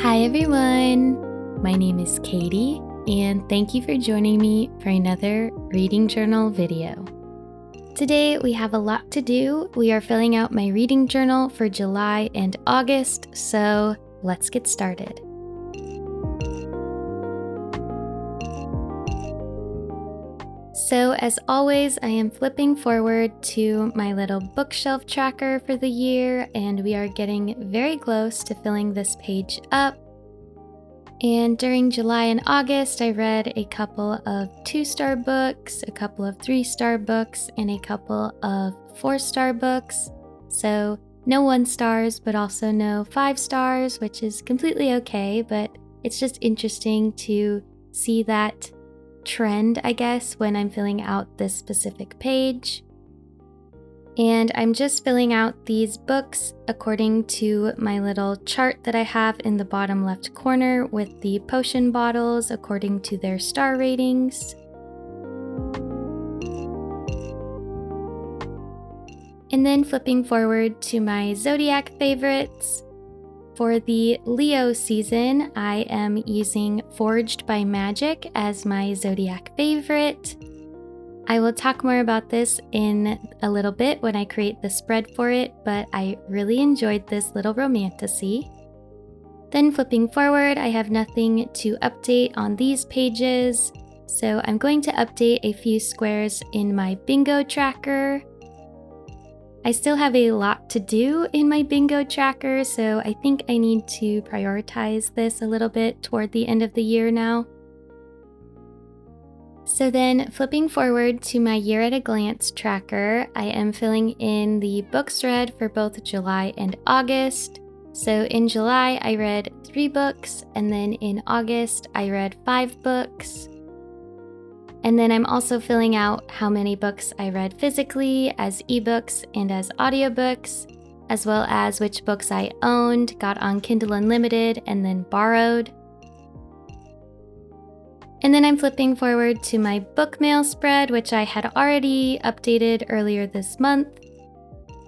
Hi everyone! My name is Katy, and thank you for joining me for another reading journal video. Today we have a lot to do. We are filling out my reading journal for July and August, so let's get started. So as always, I am flipping forward to my little bookshelf tracker for the year, and we are getting very close to filling this page up. And during July and August, I read a couple of 2-star books, a couple of 3-star books, and a couple of 4-star books. So no 1 stars, but also no 5 stars, which is completely okay, but it's just interesting to see that trend, I guess, when I'm filling out this specific page. And I'm just filling out these books according to my little chart that I have in the bottom left corner with the potion bottles according to their star ratings. And then flipping forward to my Zodiac Favorites. For the Leo season, I am using Forged by Magic as my Zodiac favorite. I will talk more about this in a little bit when I create the spread for it, but I really enjoyed this little romantasy. Then flipping forward, I have nothing to update on these pages, so I'm going to update a few squares in my bingo tracker. I still have a lot to do in my bingo tracker, so I think I need to prioritize this a little bit toward the end of the year now. So then flipping forward to my year at a glance tracker, I am filling in the books read for both July and August. So in July, I read 3 books, and then in August, I read 5 books. And then I'm also filling out how many books I read physically as ebooks and as audiobooks, as well as which books I owned, got on Kindle Unlimited, and then borrowed. And then I'm flipping forward to my book mail spread, which I had already updated earlier this month,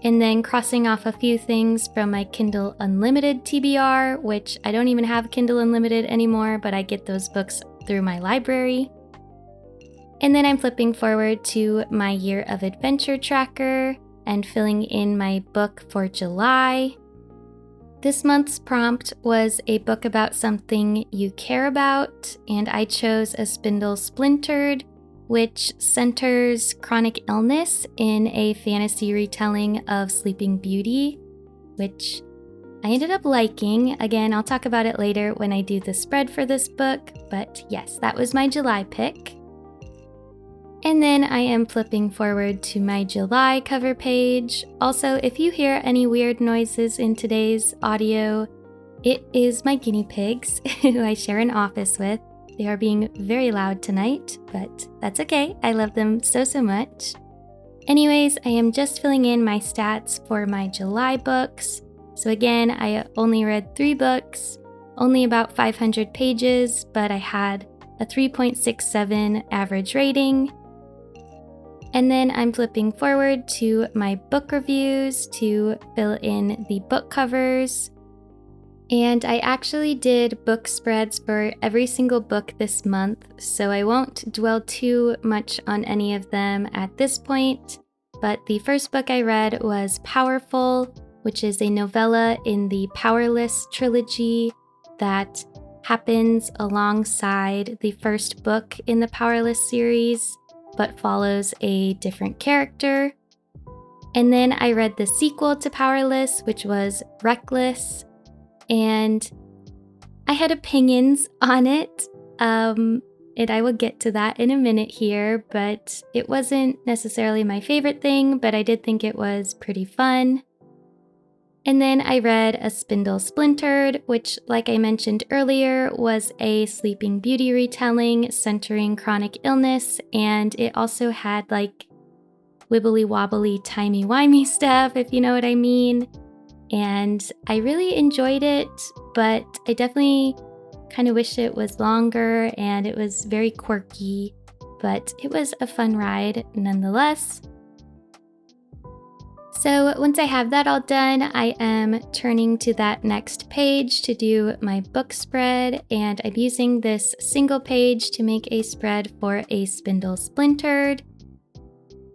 and then crossing off a few things from my Kindle Unlimited TBR, which I don't even have Kindle Unlimited anymore, but I get those books through my library. And then I'm flipping forward to my year of adventure tracker and filling in my book for July. This month's prompt was a book about something you care about, and I chose a Spindle Splintered, which centers chronic illness in a fantasy retelling of Sleeping Beauty, which I ended up liking. Again, I'll talk about it later when I do the spread for this book, but yes, that was my July pick. And then I am flipping forward to my July cover page. Also, if you hear any weird noises in today's audio, it is my guinea pigs who I share an office with. They are being very loud tonight, but that's okay. I love them so much. Anyways, I am just filling in my stats for my July books. So again, I only read 3 books, only about 500 pages, but I had a 3.67 average rating. And then I'm flipping forward to my book reviews to fill in the book covers. And I actually did book spreads for every single book this month, so I won't dwell too much on any of them at this point. But the first book I read was Powerful, which is a novella in the Powerless trilogy that happens alongside the first book in the Powerless series, but follows a different character. And then I read the sequel to Powerless, which was Reckless, and I had opinions on it, and I will get to that in a minute here, but it wasn't necessarily my favorite thing, but I did think it was pretty fun. And then I read A Spindle Splintered, which, like I mentioned earlier, was a Sleeping Beauty retelling centering chronic illness, and it also had like wibbly wobbly timey-wimey stuff, if you know what I mean. And I really enjoyed it, but I definitely kind of wish it was longer, and it was very quirky, but it was a fun ride nonetheless. So once I have that all done, I am turning to that next page to do my book spread, and I'm using this single page to make a spread for a Spindle Splintered.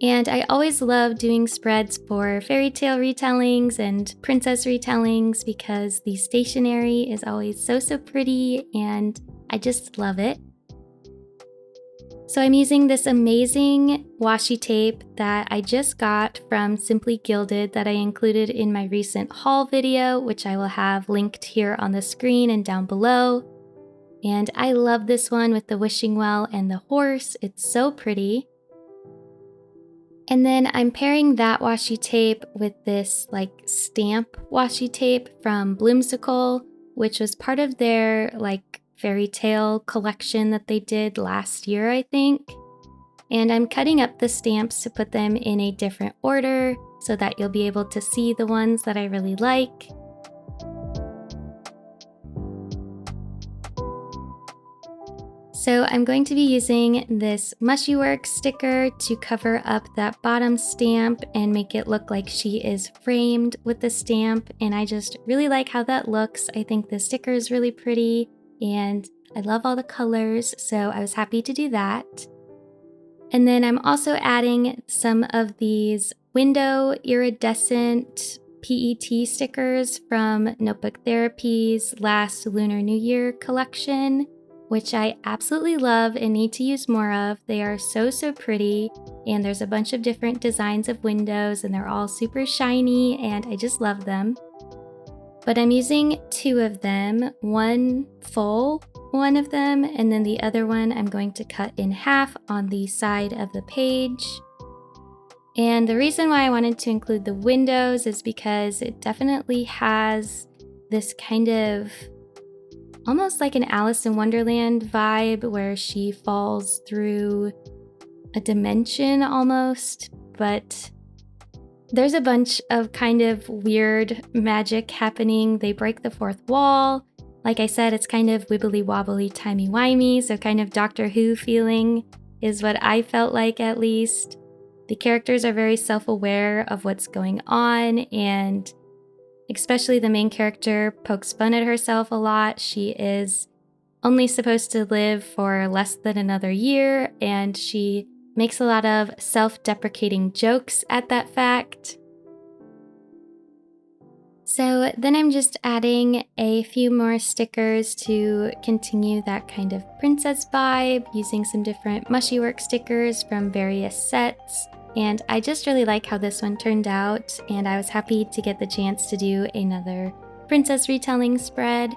And I always love doing spreads for fairy tale retellings and princess retellings because the stationery is always so pretty and I just love it. So I'm using this amazing washi tape that I just got from Simply Gilded that I included in my recent haul video, which I will have linked here on the screen and down below. And I love this one with the wishing well and the horse. It's so pretty. And then I'm pairing that washi tape with this like stamp washi tape from Bloomsicle, which was part of their like fairy tale collection that they did last year, I think. And I'm cutting up the stamps to put them in a different order so that you'll be able to see the ones that I really like. So I'm going to be using this Mushy Works sticker to cover up that bottom stamp and make it look like she is framed with the stamp, and I just really like how that looks. I think the sticker is really pretty and I love all the colors, so I was happy to do that. And then I'm also adding some of these window iridescent PET stickers from Notebook Therapy's last Lunar New Year collection, which I absolutely love and need to use more of. They are so pretty, and there's a bunch of different designs of windows and they're all super shiny and I just love them. But I'm using 2 of them, one full one of them, and then the other one I'm going to cut in half on the side of the page. And the reason why I wanted to include the windows is because it definitely has this kind of almost like an Alice in Wonderland vibe where she falls through a dimension almost, but there's a bunch of kind of weird magic happening. They break the fourth wall. Like I said, it's kind of wibbly wobbly, timey-wimey, so kind of Doctor Who feeling is what I felt like at least. The characters are very self-aware of what's going on, and especially the main character pokes fun at herself a lot. She is only supposed to live for less than another year, and she makes a lot of self-deprecating jokes at that fact. So then I'm just adding a few more stickers to continue that kind of princess vibe, using some different Mushy Work stickers from various sets. And I just really like how this one turned out, and I was happy to get the chance to do another princess retelling spread.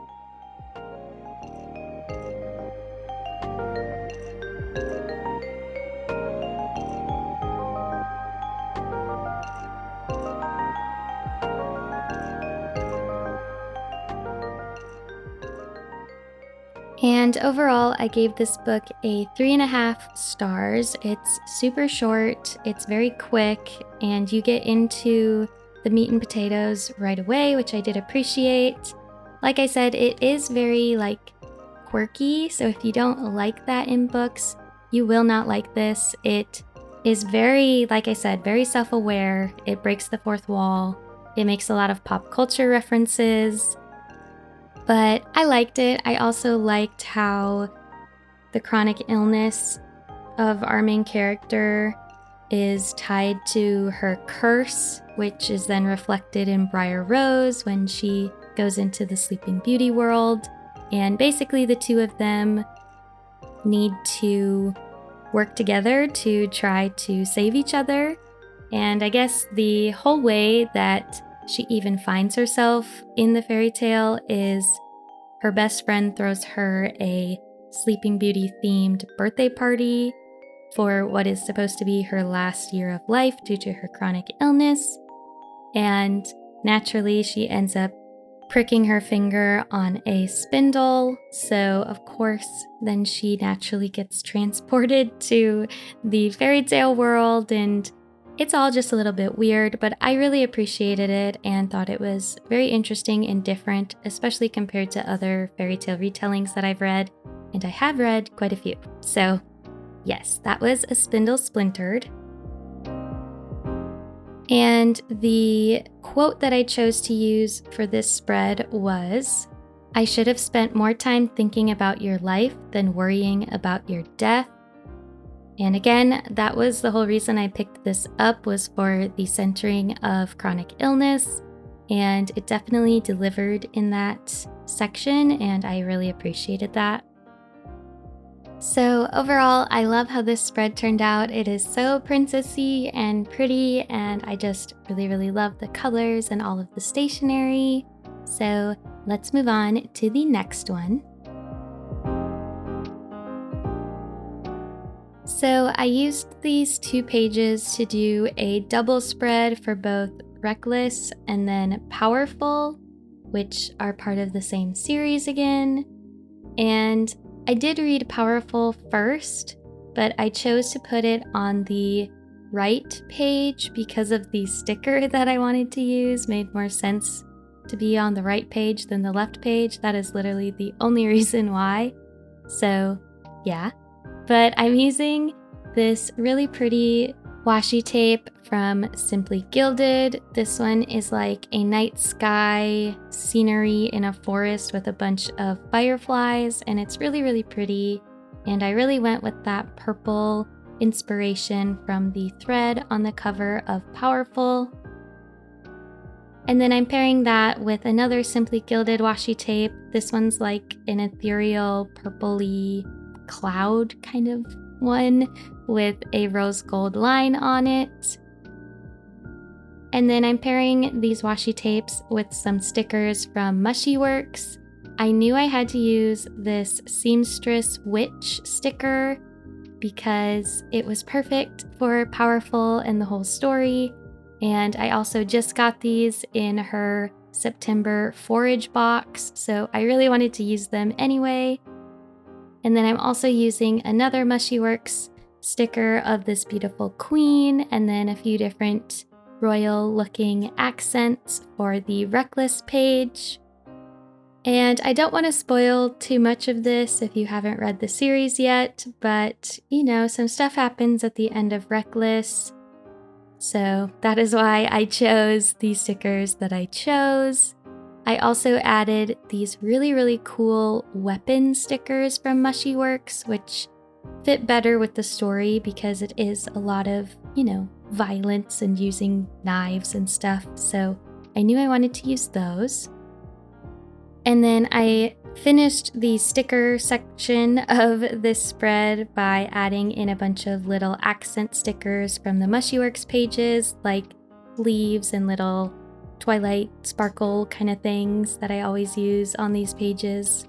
And overall, I gave this book a 3.5 stars. It's super short, it's very quick, and you get into the meat and potatoes right away, which I did appreciate. Like I said, it is very quirky, so if you don't like that in books, you will not like this. It is very, like I said, very self-aware. It breaks the fourth wall. It makes a lot of pop culture references. But I liked it. I also liked how the chronic illness of our main character is tied to her curse, which is then reflected in Briar Rose when she goes into the Sleeping Beauty world. And basically the two of them need to work together to try to save each other. And I guess the whole way that she even finds herself in the fairy tale is her best friend throws her a Sleeping Beauty themed birthday party for what is supposed to be her last year of life due to her chronic illness. And naturally, she ends up pricking her finger on a spindle. So, of course, then she naturally gets transported to the fairy tale world, and it's all just a little bit weird, but I really appreciated it and thought it was very interesting and different, especially compared to other fairy tale retellings that I've read, and I have read quite a few. So yes, that was a Spindle Splintered. And the quote that I chose to use for this spread was, "I should have spent more time thinking about your life than worrying about your death." And again, that was the whole reason I picked this up, was for the centering of chronic illness. And it definitely delivered in that section, and I really appreciated that. So overall, I love how this spread turned out. It is so princessy and pretty, and I just really, really love the colors and all of the stationery. So let's move on to the next one. So I used these 2 pages to do a double spread for both Reckless and then Powerful, which are part of the same series again. And I did read Powerful first, but I chose to put it on the right page because of the sticker that I wanted to use. Made more sense to be on the right page than the left page. That is literally the only reason why. So yeah, but I'm using this really pretty washi tape from Simply Gilded. This one is like a night sky scenery in a forest with a bunch of fireflies, and it's really, really pretty. And I really went with that purple inspiration from the thread on the cover of Powerful. And then I'm pairing that with another Simply Gilded washi tape. This one's like an ethereal purpley cloud kind of one with a rose gold line on it. And then I'm pairing these washi tapes with some stickers from Mushy Works. I knew I had to use this Seamstress Witch sticker because it was perfect for Powerful and the whole story. And I also just got these in her September forage box, so I really wanted to use them anyway. And then I'm also using another Mushy Works sticker of this beautiful queen, and then a few different royal looking accents for the Reckless page. And I don't want to spoil too much of this if you haven't read the series yet, but you know, some stuff happens at the end of Reckless. So that is why I chose these stickers that I chose. I also added these really, really cool weapon stickers from Mushy Works, which fit better with the story because it is a lot of, you know, violence and using knives and stuff. So I knew I wanted to use those. And then I finished the sticker section of this spread by adding in a bunch of little accent stickers from the Mushy Works pages, like leaves and little twilight sparkle kind of things that I always use on these pages.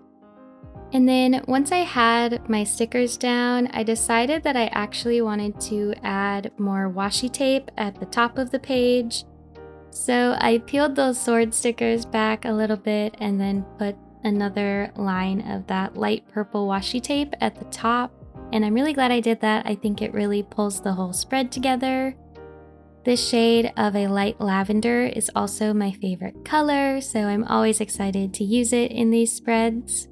And then once I had my stickers down, I decided that I actually wanted to add more washi tape at the top of the page. So I peeled those sword stickers back a little bit and then put another line of that light purple washi tape at the top. And I'm really glad I did that. I think it really pulls the whole spread together. This shade of a light lavender is also my favorite color, so I'm always excited to use it in these spreads.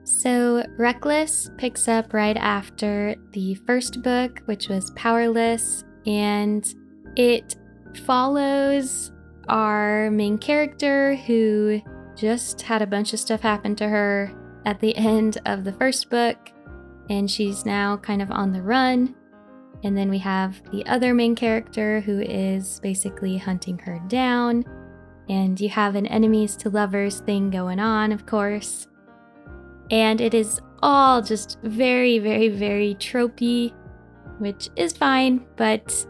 So Reckless picks up right after the first book, which was Powerless, and it follows our main character who just had a bunch of stuff happen to her at the end of the first book, and she's now kind of on the run. And then we have the other main character who is basically hunting her down, and you have an enemies to lovers thing going on, of course. And it is all just very, very, very tropey, which is fine, but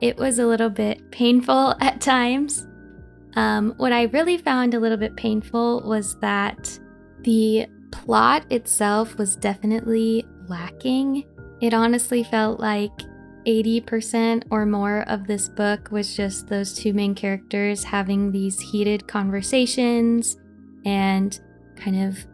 it was a little bit painful at times. What I really found a little bit painful was that the plot itself was definitely lacking. It honestly felt like 80% or more of this book was just those two main characters having these heated conversations and kind of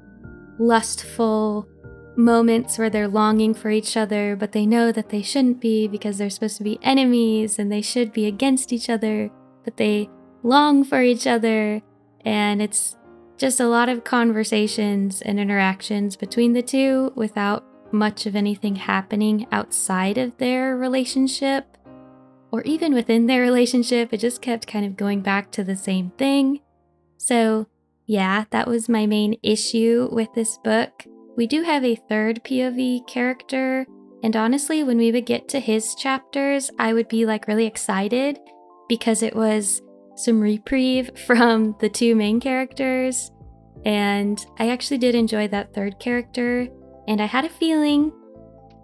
lustful moments where they're longing for each other, but they know that they shouldn't be because they're supposed to be enemies and they should be against each other, but they long for each other. And it's just a lot of conversations and interactions between the two without much of anything happening outside of their relationship. Or even within their relationship, it just kept kind of going back to the same thing. So yeah, that was my main issue with this book. We do have a third POV character, and honestly, when we would get to his chapters, I would be like really excited because it was some reprieve from the two main characters. And I actually did enjoy that third character, and I had a feeling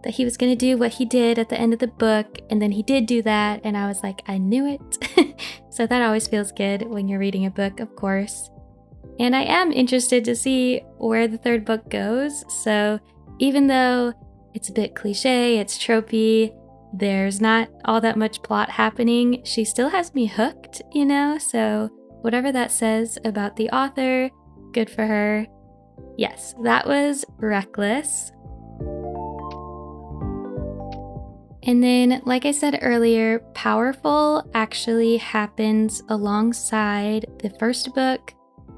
that he was going to do what he did at the end of the book, and then he did do that, and I was like, I knew it. So that always feels good when you're reading a book, of course. And I am interested to see where the third book goes, so even though it's a bit cliche, it's tropey, there's not all that much plot happening, she still has me hooked, you know? So whatever that says about the author, good for her. Yes, that was Reckless. And then, like I said earlier, Powerful actually happens alongside the first book,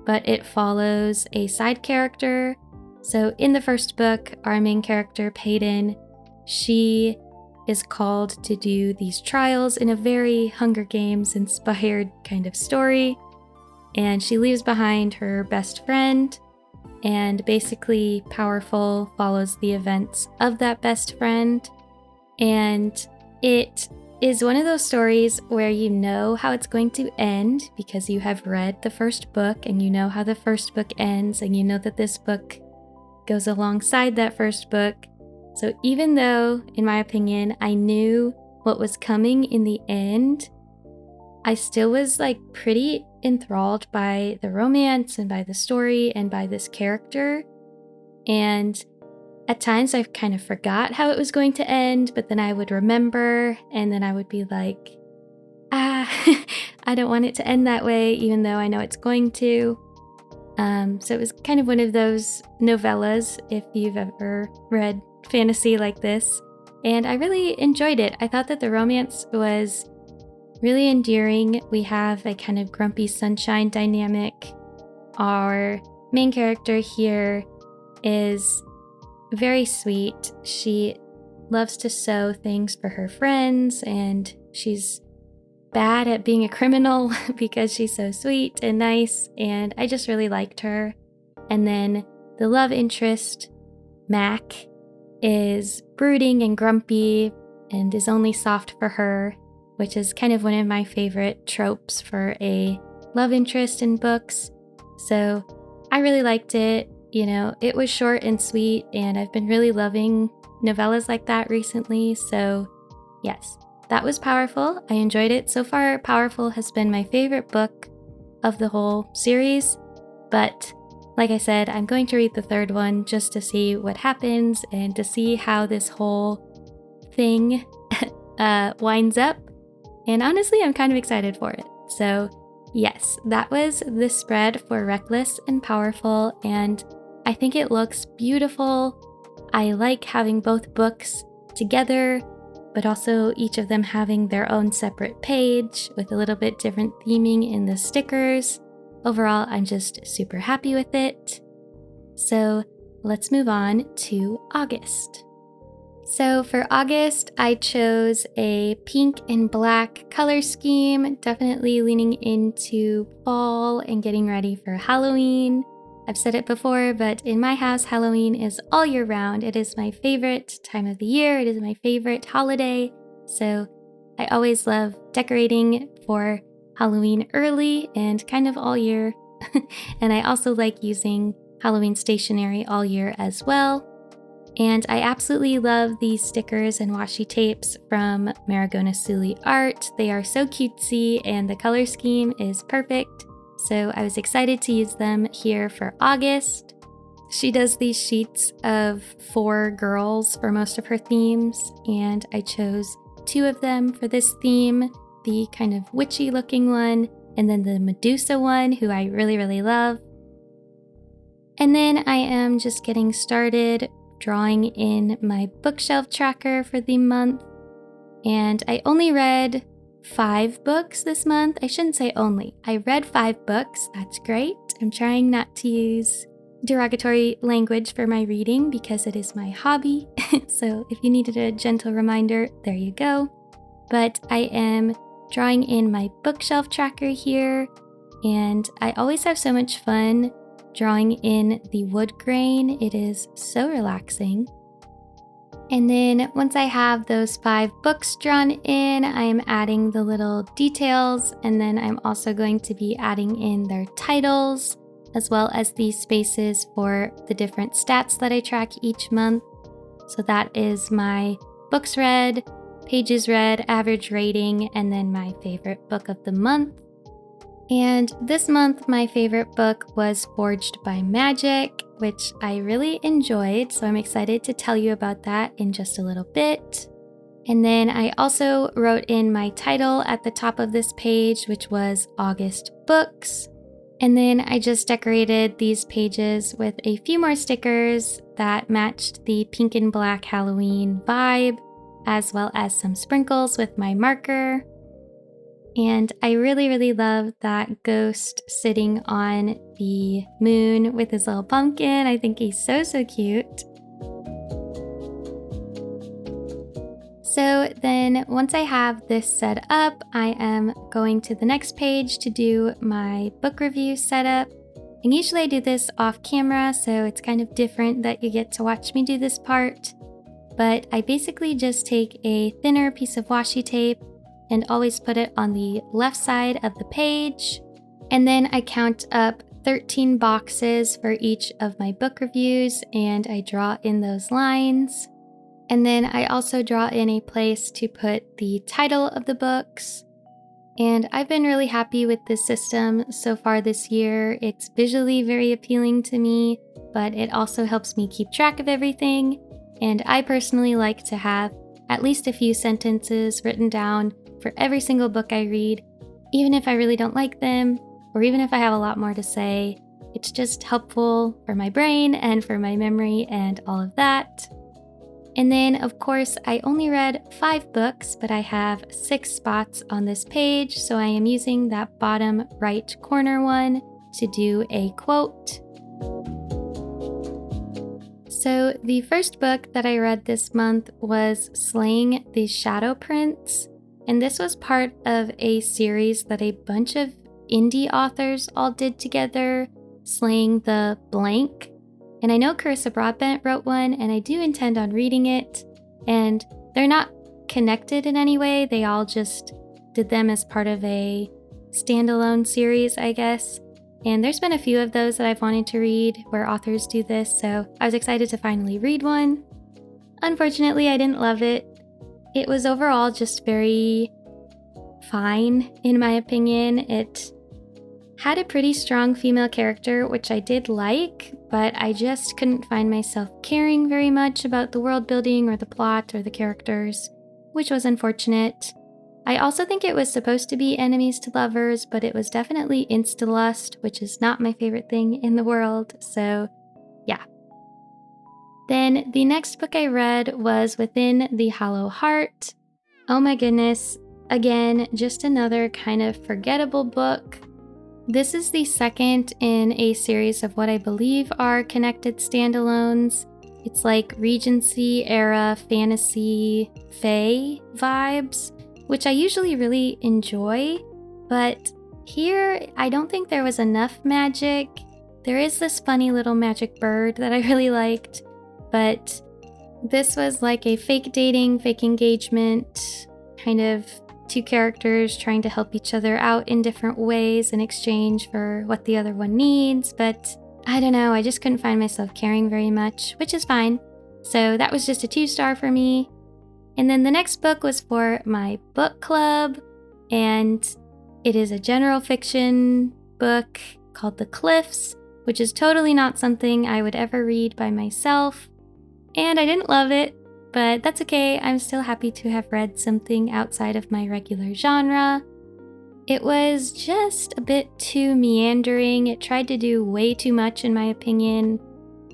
but it follows a side character. So in the first book, our main character, Peyton, she is called to do these trials in a very Hunger Games inspired kind of story. And she leaves behind her best friend, and basically Powerful follows the events of that best friend. And it is one of those stories where you know how it's going to end because you have read the first book and you know how the first book ends, and you know that this book goes alongside that first book. So even though, in my opinion, I knew what was coming in the end, I still was like pretty enthralled by the romance and by the story and by this character. And at times I kind of forgot how it was going to end, but then I would remember, and then I would be like, I don't want it to end that way, even though I know it's going to. So it was kind of one of those novellas, if you've ever read fantasy like this, and I really enjoyed it. I thought that the romance was really endearing. We have a kind of grumpy sunshine dynamic. Our main character here is very sweet. She loves to sew things for her friends, and she's bad at being a criminal because she's so sweet and nice, and I just really liked her. And then the love interest, Mac, is brooding and grumpy and is only soft for her, which is kind of one of my favorite tropes for a love interest in books. So I really liked it. You know, it was short and sweet, and I've been really loving novellas like that recently. So yes, that was Powerful. I enjoyed it. So far, Powerful has been my favorite book of the whole series. But like I said, I'm going to read the third one just to see what happens and to see how this whole thing winds up. And honestly, I'm kind of excited for it. So yes, that was the spread for Reckless and Powerful, and I think it looks beautiful. I like having both books together, but also each of them having their own separate page with a little bit different theming in the stickers. Overall, I'm just super happy with it. So let's move on to August. So for August, I chose a pink and black color scheme, definitely leaning into fall and getting ready for Halloween. I've said it before, but in my house, Halloween is all year round. It is my favorite time of the year. It is my favorite holiday. So I always love decorating for Halloween early and kind of all year. And I also like using Halloween stationery all year as well. And I absolutely love these stickers and washi tapes from Maragona Sully Art. They are so cutesy and the color scheme is perfect. So I was excited to use them here for August. She does these sheets of 4 girls for most of her themes, and I chose 2 of them for this theme, the kind of witchy looking one, and then the Medusa one, who I really, really love. And then I am just getting started drawing in my bookshelf tracker for the month. And I only read 5 books this month. I shouldn't say only. I read 5 books. That's great. I'm trying not to use derogatory language for my reading because it is my hobby. So if you needed a gentle reminder, there you go. But I am drawing in my bookshelf tracker here, and I always have so much fun drawing in the wood grain. It is so relaxing. And then once I have those 5 books drawn in, I am adding the little details, and then I'm also going to be adding in their titles, as well as the spaces for the different stats that I track each month. So that is my books read, pages read, average rating, and then my favorite book of the month. And this month, my favorite book was Forged by Magic, which I really enjoyed, so I'm excited to tell you about that in just a little bit. And then I also wrote in my title at the top of this page, which was August Books. And then I just decorated these pages with a few more stickers that matched the pink and black Halloween vibe, as well as some sprinkles with my marker. And I really, really love that ghost sitting on the moon with his little pumpkin. I think he's so, so cute. So then once I have this set up, I am going to the next page to do my book review setup. And usually I do this off camera, so it's kind of different that you get to watch me do this part. But I basically just take a thinner piece of washi tape and always put it on the left side of the page. And then I count up 13 boxes for each of my book reviews, and I draw in those lines. And then I also draw in a place to put the title of the books. And I've been really happy with this system so far this year. It's visually very appealing to me, but it also helps me keep track of everything. And I personally like to have at least a few sentences written down for every single book I read, even if I really don't like them, or even if I have a lot more to say. It's just helpful for my brain and for my memory and all of that. And then, of course, I only read 5 books, but I have 6 spots on this page, so I am using that bottom right corner one to do a quote. So the first book that I read this month was Slaying the Shadow Prince, and this was part of a series that a bunch of indie authors all did together, Slaying the Blank. And I know Carissa Broadbent wrote one, and I do intend on reading it, and they're not connected in any way. They all just did them as part of a standalone series, I guess. And there's been a few of those that I've wanted to read where authors do this, so I was excited to finally read one. Unfortunately, I didn't love it. It was overall just very fine, in my opinion. It had a pretty strong female character, which I did like, but I just couldn't find myself caring very much about the world building or the plot or the characters, which was unfortunate. I also think it was supposed to be enemies to lovers, but it was definitely insta-lust, which is not my favorite thing in the world, so yeah. Then the next book I read was Within the Hollow Heart. Oh my goodness, again, just another kind of forgettable book. This is the second in a series of what I believe are connected standalones. It's like Regency era fantasy fae vibes, which I usually really enjoy, but here I don't think there was enough magic. There is this funny little magic bird that I really liked, but this was like a fake dating, fake engagement, kind of two characters trying to help each other out in different ways in exchange for what the other one needs, but I don't know, I just couldn't find myself caring very much, which is fine. So that was just a 2-star for me. And then the next book was for my book club, and it is a general fiction book called The Cliffs, which is totally not something I would ever read by myself. And I didn't love it, but that's okay. I'm still happy to have read something outside of my regular genre. It was just a bit too meandering. It tried to do way too much, in my opinion.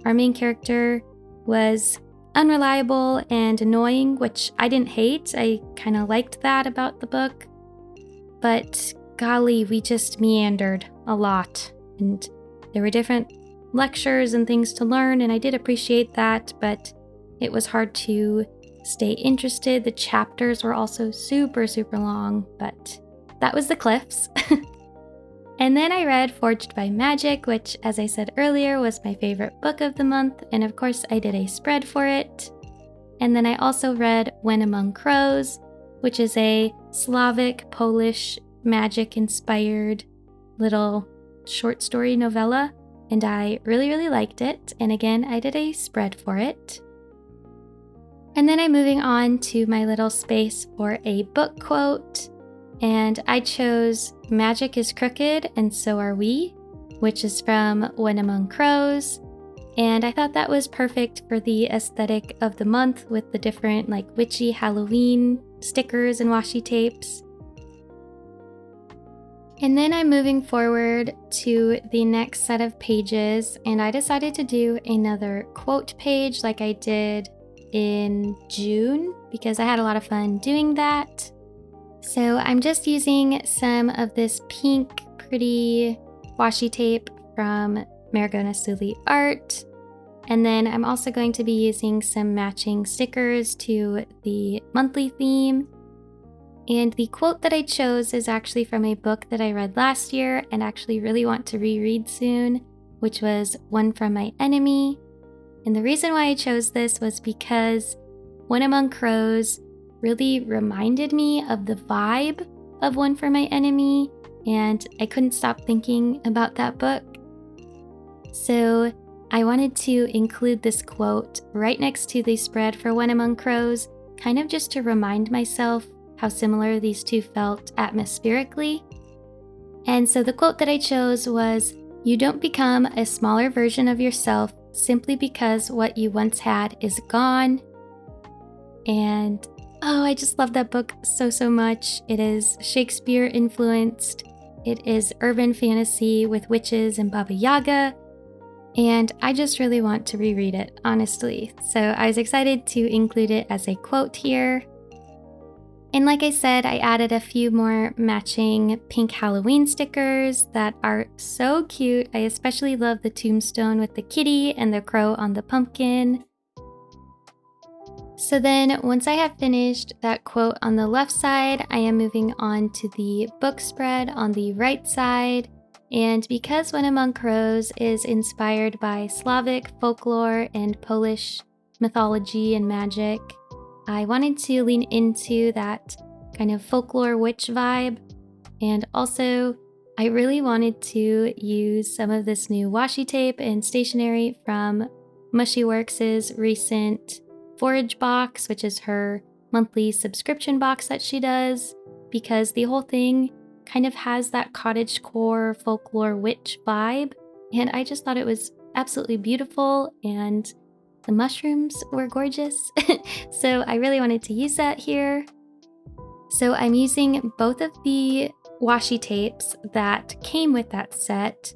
Our main character was unreliable and annoying, which I didn't hate. I kind of liked that about the book. But golly, we just meandered a lot. And there were different lectures and things to learn, and I did appreciate that, but it was hard to stay interested. The chapters were also super, super long, but that was the cliffs. And then I read Forged by Magic, which, as I said earlier, was my favorite book of the month, and of course I did a spread for it. And then I also read When Among Crows, which is a Slavic, Polish, magic-inspired little short story novella, and I really, really liked it. And again, I did a spread for it. And then I'm moving on to my little space for a book quote, and I chose Magic is Crooked and So Are We, which is from When Among Crows. And I thought that was perfect for the aesthetic of the month with the different like witchy Halloween stickers and washi tapes. And then I'm moving forward to the next set of pages, and I decided to do another quote page like I did in June because I had a lot of fun doing that. So I'm just using some of this pink pretty washi tape from Marigona Sully Art. And then I'm also going to be using some matching stickers to the monthly theme. And the quote that I chose is actually from a book that I read last year and actually really want to reread soon, which was One from My Enemy. And the reason why I chose this was because When Among Crows really reminded me of the vibe of One for My Enemy, and I couldn't stop thinking about that book. So I wanted to include this quote right next to the spread for When Among Crows, kind of just to remind myself how similar these two felt atmospherically. And so the quote that I chose was, "You don't become a smaller version of yourself simply because what you once had is gone." And I just love that book so, so much. It is Shakespeare influenced. It is urban fantasy with witches and Baba Yaga. And I just really want to reread it, honestly. So I was excited to include it as a quote here. And like I said, I added a few more matching pink Halloween stickers that are so cute. I especially love the tombstone with the kitty and the crow on the pumpkin. So then once I have finished that quote on the left side, I am moving on to the book spread on the right side. And because When Among Crows is inspired by Slavic folklore and Polish mythology and magic, I wanted to lean into that kind of folklore witch vibe. And also, I really wanted to use some of this new washi tape and stationery from Mushy Works' recent Forage box, which is her monthly subscription box that she does, because the whole thing kind of has that cottagecore folklore witch vibe. And I just thought it was absolutely beautiful, and the mushrooms were gorgeous. So I really wanted to use that here. So I'm using both of the washi tapes that came with that set.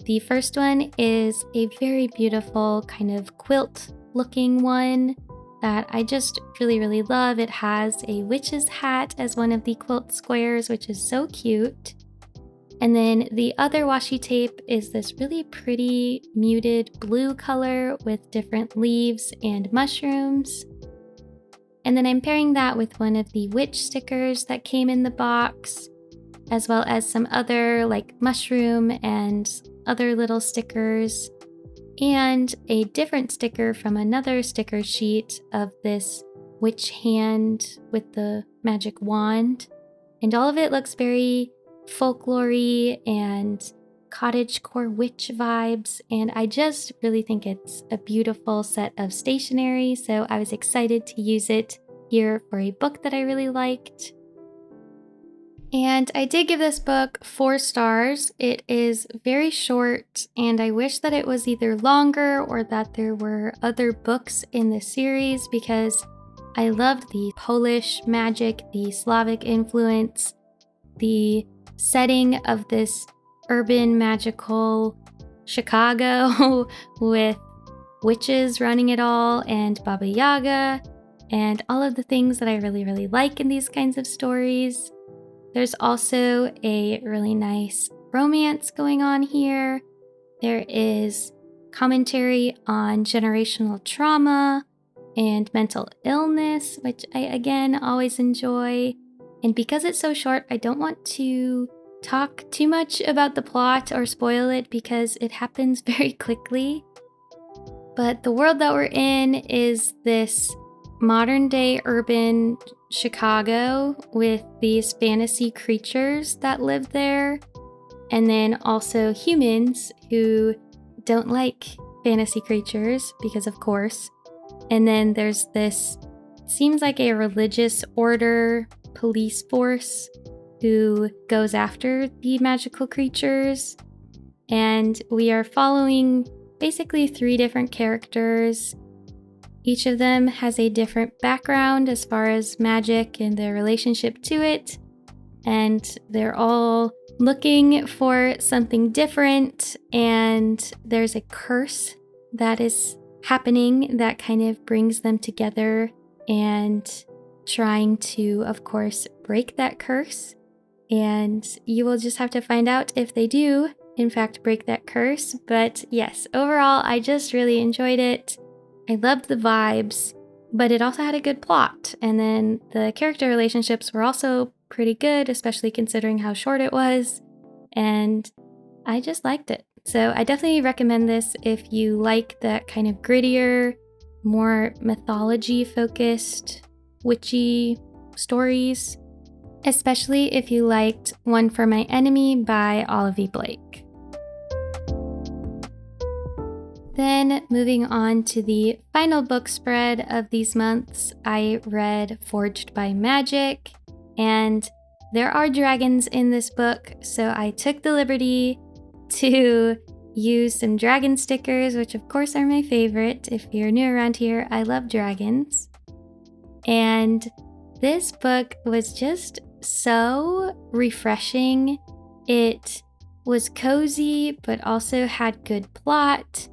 The first one is a very beautiful kind of quilt looking one that I just really, really love. It has a witch's hat as one of the quilt squares, which is so cute. And then the other washi tape is this really pretty muted blue color with different leaves and mushrooms. And then I'm pairing that with one of the witch stickers that came in the box, as well as some other like mushroom and other little stickers, and a different sticker from another sticker sheet of this witch hand with the magic wand. And all of it looks very folklory and cottagecore witch vibes, and I just really think it's a beautiful set of stationery, so I was excited to use it here for a book that I really liked. And I did give this book 4 stars. It is very short, and I wish that it was either longer or that there were other books in the series, because I loved the Polish magic, the Slavic influence, the setting of this urban magical Chicago with witches running it all and Baba Yaga and all of the things that I really, really like in these kinds of stories. There's also a really nice romance going on here, There is commentary on generational trauma and mental illness, which I, again, always enjoy. And because it's so short, I don't want to talk too much about the plot or spoil it because it happens very quickly. But the world that we're in is this modern-day urban Chicago with these fantasy creatures that live there, and then also humans who don't like fantasy creatures because, of course. And then there's this, seems like a religious order police force who goes after the magical creatures. And we are following basically 3 different characters. Each of them has a different background as far as magic and their relationship to it. And they're all looking for something different. And there's a curse that is happening that kind of brings them together and trying to, of course, break that curse. And you will just have to find out if they do, in fact, break that curse. But yes, overall, I just really enjoyed it. I loved the vibes, but it also had a good plot. And then the character relationships were also pretty good, especially considering how short it was. And I just liked it. So I definitely recommend this if you like that kind of grittier, more mythology-focused, witchy stories, especially if you liked One for My Enemy by Olivia Blake. Then moving on to the final book spread of these months, I read Forged by Magic, and there are dragons in this book, so I took the liberty to use some dragon stickers, which of course are my favorite. If you're new around here, I love dragons. And this book was just so refreshing. It was cozy, but also had good plot.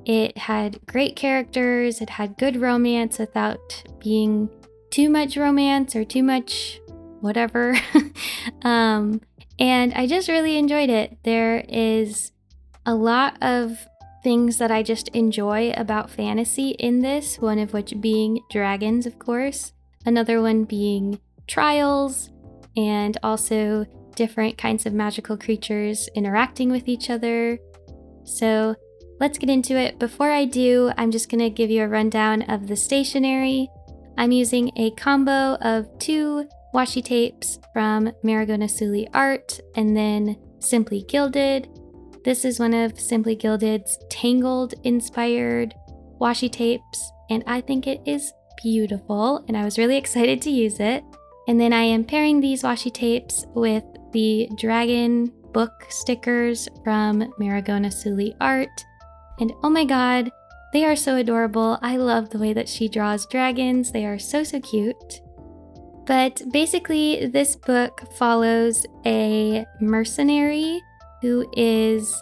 It had great characters. It had good romance without being too much romance or too much whatever. And I just really enjoyed it. There is a lot of things that I just enjoy about fantasy in this, one of which being dragons, of course, another one being trials, and also different kinds of magical creatures interacting with each other. So let's get into it. Before I do, I'm just going to give you a rundown of the stationery. I'm using a combo of 2 washi tapes from Marigona Suli Art and then Simply Gilded. This is one of Simply Gilded's Tangled inspired washi tapes, and I think it is beautiful, and I was really excited to use it. And then I am pairing these washi tapes with the dragon book stickers from Marigona Suli Art. And oh my god, they are so adorable. I love the way that she draws dragons. They are so cute. But basically, this book follows a mercenary who is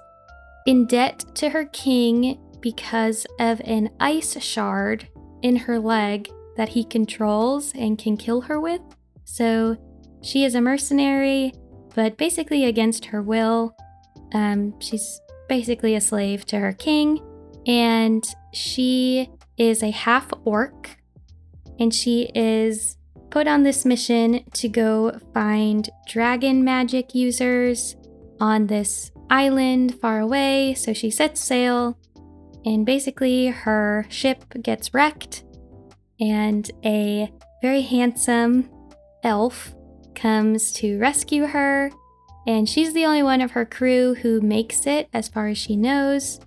in debt to her king because of an ice shard in her leg that he controls and can kill her with. So she is a mercenary, but basically against her will. She's basically a slave to her king, and she is a half orc, and she is put on this mission to go find dragon magic users on this island far away. So she sets sail, and basically her ship gets wrecked, and a very handsome elf comes to rescue her, and she's the only one of her crew who makes it as far as she knows.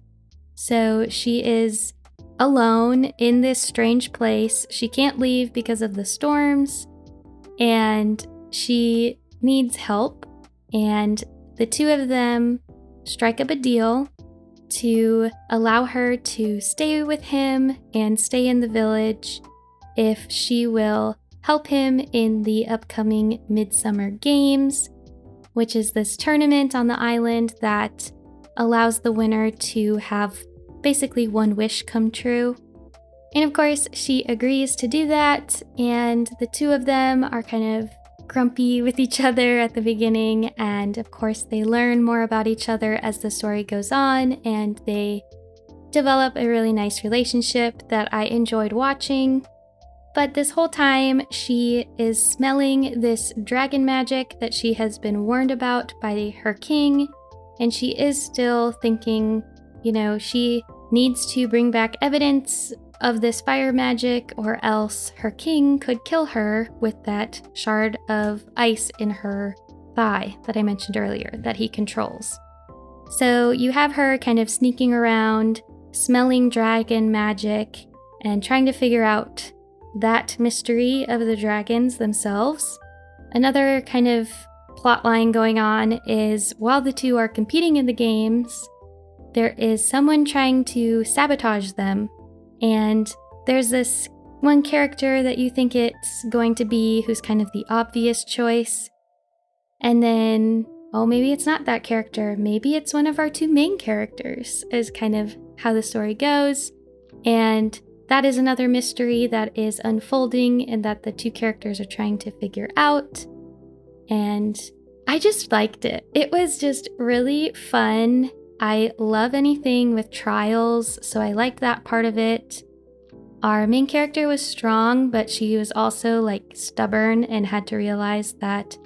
So she is alone in this strange place. She can't leave because of the storms, and she needs help, and the 2 of them strike up a deal to allow her to stay with him and stay in the village if she will help him in the upcoming Midsummer Games, which is this tournament on the island that allows the winner to have basically one wish come true. And of course, she agrees to do that, and the 2 of them are kind of grumpy with each other at the beginning, and of course they learn more about each other as the story goes on, and they develop a really nice relationship that I enjoyed watching. But this whole time, she is smelling this dragon magic that she has been warned about by her king, and she is still thinking, she needs to bring back evidence of this fire magic, or else her king could kill her with that shard of ice in her thigh that I mentioned earlier that he controls. So you have her kind of sneaking around, smelling dragon magic, and trying to figure out that mystery of the dragons themselves. Another kind of plot line going on is while the two are competing in the games, there is someone trying to sabotage them, and there's this one character that you think it's going to be who's kind of the obvious choice, and then, maybe it's not that character, maybe it's one of our two main characters, is kind of how the story goes, and that is another mystery that is unfolding and that the two characters are trying to figure out. And I just liked it. It was just really fun. I love anything with trials, so I like that part of it. Our main character was strong, but she was also stubborn and had to realize that,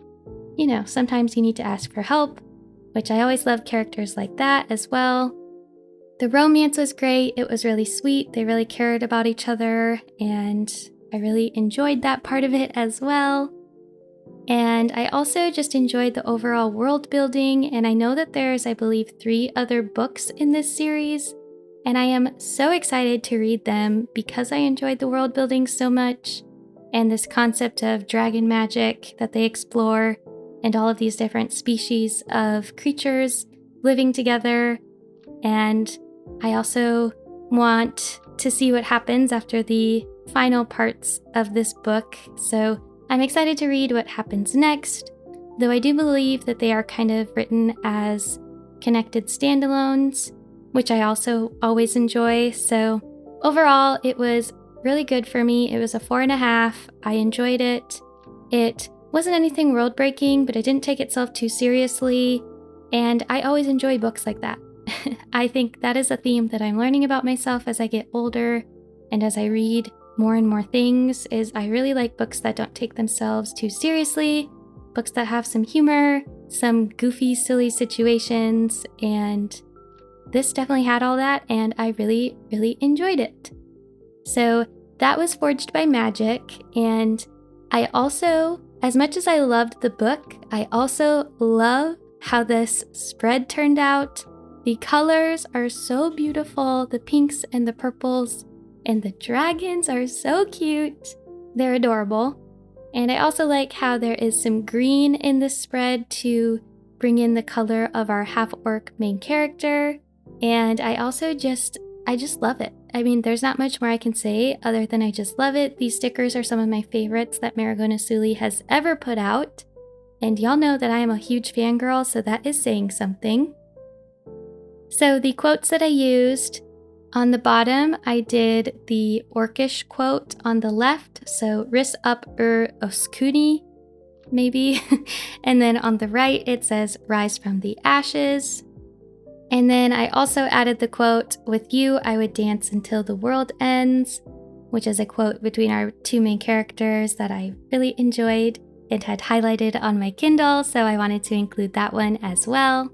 sometimes you need to ask for help, which I always love characters like that as well. The romance was great. It was really sweet. They really cared about each other, and I really enjoyed that part of it as well. And I also just enjoyed the overall world building, and I know that there's, I believe, 3 other books in this series, and I am so excited to read them because I enjoyed the world building so much, and this concept of dragon magic that they explore, and all of these different species of creatures living together. And I also want to see what happens after the final parts of this book, so I'm excited to read what happens next, though I do believe that they are kind of written as connected standalones, which I also always enjoy. So overall, it was really good for me. It was a 4.5. I enjoyed it. It wasn't anything world-breaking, but it didn't take itself too seriously, and I always enjoy books like that. I think that is a theme that I'm learning about myself as I get older and as I read more and more things, is I really like books that don't take themselves too seriously, books that have some humor, some goofy, silly situations, and this definitely had all that, and I really, really enjoyed it. So that was Forged by Magic, and I also, as much as I loved the book, I also love how this spread turned out. The colors are so beautiful, the pinks and the purples, and the dragons are so cute. They're adorable. And I also like how there is some green in this spread to bring in the color of our half-orc main character. And I just love it. I mean, there's not much more I can say other than I just love it. These stickers are some of my favorites that Maragona Sully has ever put out. And y'all know that I am a huge fangirl, so that is saying something. So the quotes that I used, on the bottom, I did the orcish quote on the left, so Ris up oskuni, maybe. And then on the right, it says rise from the ashes. And then I also added the quote, with you, I would dance until the world ends, which is a quote between our two main characters that I really enjoyed and had highlighted on my Kindle, so I wanted to include that one as well.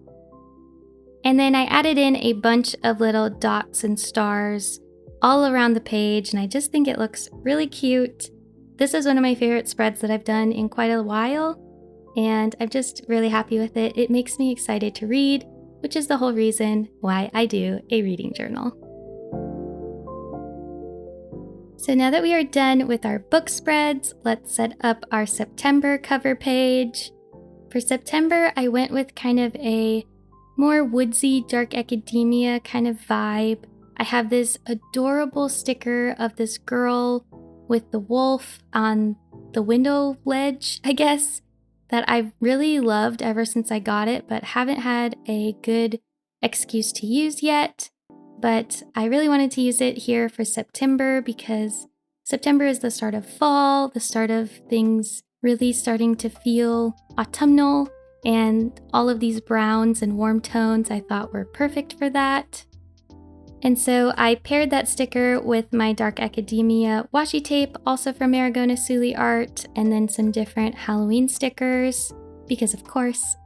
And then I added in a bunch of little dots and stars all around the page, and I just think it looks really cute. This is one of my favorite spreads that I've done in quite a while, and I'm just really happy with it. It makes me excited to read, which is the whole reason why I do a reading journal. So now that we are done with our book spreads, let's set up our September cover page. For September, I went with kind of a more woodsy, dark academia kind of vibe. I have this adorable sticker of this girl with the wolf on the window ledge, I guess, that I've really loved ever since I got it, but haven't had a good excuse to use yet. But I really wanted to use it here for September because September is the start of fall, the start of things really starting to feel autumnal, and all of these browns and warm tones I thought were perfect for that. And so I paired that sticker with my Dark Academia washi tape, also from Maragona Suli Art, and then some different Halloween stickers, because of course.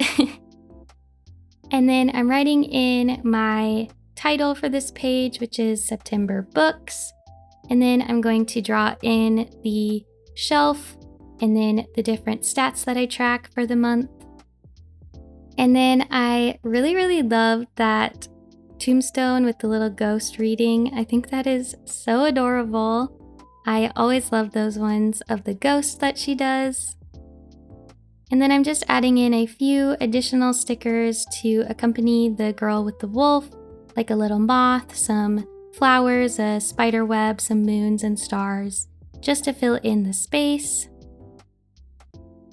And then I'm writing in my title for this page, which is September Books. And then I'm going to draw in the shelf and then the different stats that I track for the month. And then I really love that tombstone with the little ghost reading. I think that is so adorable. I always love those ones of the ghost that she does. And then I'm just adding in a few additional stickers to accompany the girl with the wolf, like a little moth, some flowers, a spider web, some moons and stars, just to fill in the space.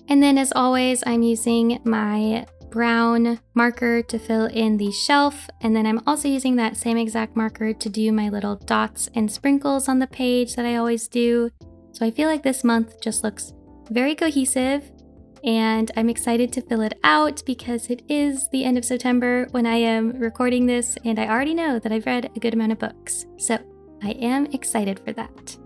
And then as always, I'm using my brown marker to fill in the shelf, and then I'm also using that same exact marker to do my little dots and sprinkles on the page that I always do. So I feel like this month just looks very cohesive, and I'm excited to fill it out because it is the end of September when I am recording this, and I already know that I've read a good amount of books, so I am excited for that.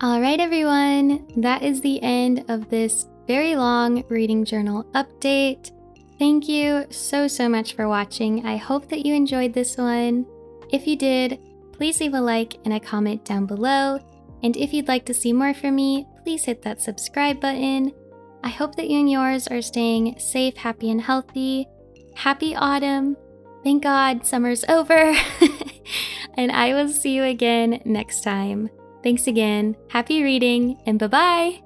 Alright everyone, that is the end of this very long reading journal update. Thank you so much for watching. I hope that you enjoyed this one. If you did, please leave a like and a comment down below. And if you'd like to see more from me, please hit that subscribe button. I hope that you and yours are staying safe, happy, and healthy. Happy autumn. Thank God summer's over. And I will see you again next time. Thanks again. Happy reading, and bye-bye.